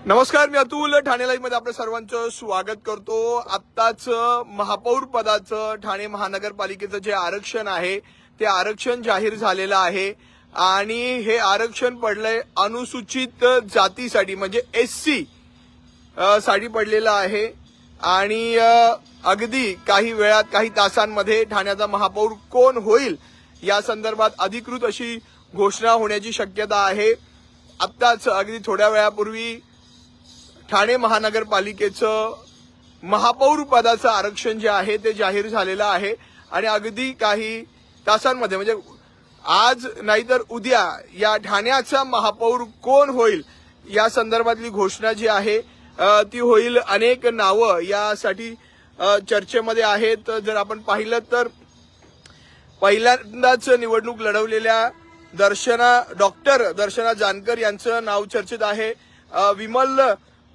नमस्कार, मी अतुल. ठाणे लाईव्ह मध्ये आपल्या सर्वांचं स्वागत करतो. आत्ताच महापौर पदाचं ठाणे महानगरपालिकेचं जे आरक्षण आहे ते आरक्षण जाहीर झालेलं आहे आणि हे आरक्षण पडलंय अनुसूचित जातीसाठी म्हणजे एससी साठी पडलेलं आहे आणि अगदी काही वेळात काही तासांमध्ये ठाण्याचा महापौर कोण होईल या संदर्भात अधिकृत अशी घोषणा होण्याची शक्यता आहे. आत्ताच अगदी थोड्या वेळापूर्वी ठाणे महानगरपालिकेचं महापौर पदाचं आरक्षण जे आहे ते जाहीर झालेलं आहे आणि अगदी काही तासांमध्ये म्हणजे आज नाहीतर उद्या या ठाण्याचा महापौर कोण होईल या संदर्भातली घोषणा जी आहे ती होईल. अनेक नावं यासाठी चर्चेमध्ये आहेत. जर आपण पाहिलं तर पहिल्यांदाच निवडणूक लढवलेल्या डॉक्टर दर्शना जानकर यांचं नाव चर्चेत आहे. विमल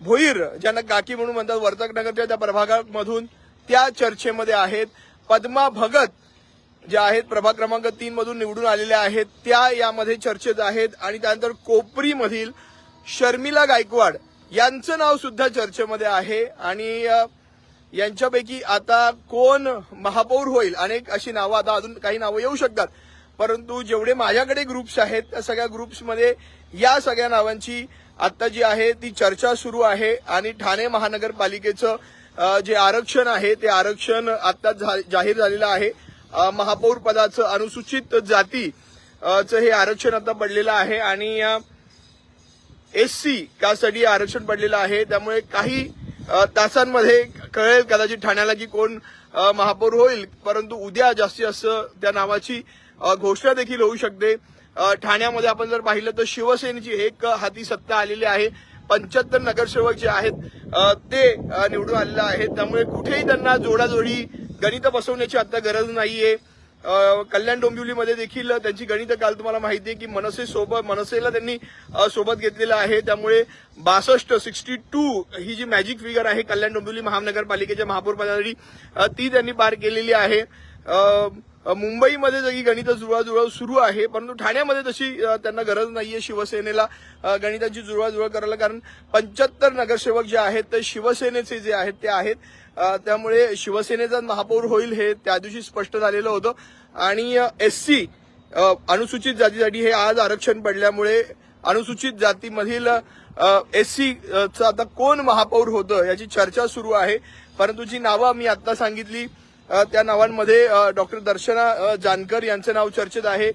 भोईर ज्यांना काकी म्हणून म्हणतात वर्तकनगरच्या त्या प्रभागामधून त्या चर्चेमध्ये आहेत. पद्मा भगत ज्या आहेत प्रभाग क्रमांक 3 मधून निवडून आलेल्या आहेत त्या यामध्ये चर्चेत आहेत आणि त्यानंतर कोपरीमधील शर्मिला गायकवाड यांचं नाव सुद्धा चर्चेमध्ये आहे आणि यांच्यापैकी आता कोण महापौर होईल अनेक अशी नावं आता अजून काही नावं येऊ शकतात, परंतु जेवढे माझ्याकडे ग्रुप्स आहेत त्या सगळ्या ग्रुप्समध्ये या सगळ्या नावांची आता जी आहे ती चर्चा सुरू आहे आणि ठाणे महानगरपालिकेचं जे आरक्षण आहे ते आरक्षण आता जाहीर झालेलं आहे. महापौर पदाचं अनुसूचित जातीचं हे आरक्षण आता पडलेलं आहे आणि एससी कास्टसाठी आरक्षण पडलेलं आहे. त्यामुळे काही तासांमध्ये कळेल कदाचित ठाण्याला की कोण महापौर होईल, परंतु उद्या जास्तीत जास्त त्या नावाची घोषणा देखील होऊ शकते. ठाण्यामध्ये आपण जर पाहिलं तर शिवसेनेची एक हाती सत्ता आलेली आहे. 75 नगरसेवक जे आहेत ते निवडून आलेले आहेत. त्यामुळे कुठेही त्यांना जोडाजोडी गणित बसवण्याची आता गरज नाहीये. कल्याण डोंबिवलीमध्ये देखील त्यांची गणित काल तुम्हाला माहिती आहे की मनसेला त्यांनी सोबत घेतलेलं आहे. त्यामुळे 62 ही जी मॅजिक फिगर आहे कल्याण डोंबिवली महानगरपालिकेच्या महापौर पदासाठी ती त्यांनी पार केलेली आहे. मुंबईमध्ये जरी गणित जुळवाजुळव सुरू आहे, परंतु ठाण्यामध्ये तशी त्यांना गरज नाहीये शिवसेनेला गणिताची जुळवाजुळव करायला, कारण 75 नगरसेवक जे आहेत ते शिवसेनेचे जे आहेत ते आहेत. त्यामुळे शिवसेनेचा महापौर होईल हे त्या दिवशी स्पष्ट झालेलं होतं आणि एससी अनुसूचित जातीसाठी हे आज आरक्षण पडल्यामुळे अनुसूचित जातीमधील एससीचं आता कोण महापौर होतं याची चर्चा सुरू आहे. परंतु जी नावं मी आता सांगितली त्या नावांमध्ये डॉक्टर दर्शना जानकर यांचं नाव चर्चेत आहे.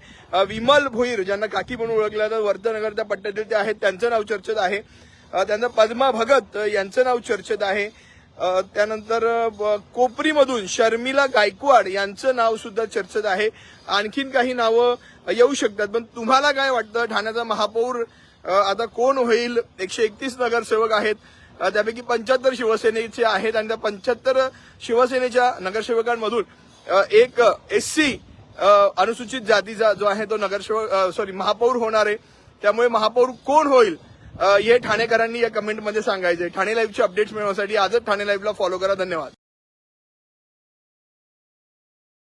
विमल भोईर ज्यांना काकी म्हणून ओळखलं जातं वर्धनगर त्या पट्ट्यातील ते आहेत त्यांचं नाव चर्चेत आहे. त्यानंतर पद्मा भगत यांचं नाव चर्चेत आहे. त्यानंतर कोपरीमधून शर्मिला गायकवाड यांचं नाव सुद्धा चर्चेत आहे. आणखीन काही नावं येऊ शकतात, पण तुम्हाला काय वाटतं ठाण्याचा महापौर आता कोण होईल? 131 नगरसेवक आहेत, त्यापैकी 75 शिवसेनेचे आहेत आणि त्या 75 शिवसेनेच्या नगरसेवकांमधून एक एससी अनुसूचित जातीचा जो आहे तो महापौर होणार आहे. त्यामुळे महापौर कोण होईल हे ठाणेकरांनी या कमेंटमध्ये सांगायचंय. ठाणे लाईव्हचे अपडेट्स मिळवण्यासाठी आजच ठाणे लाईव्हला फॉलो करा. धन्यवाद.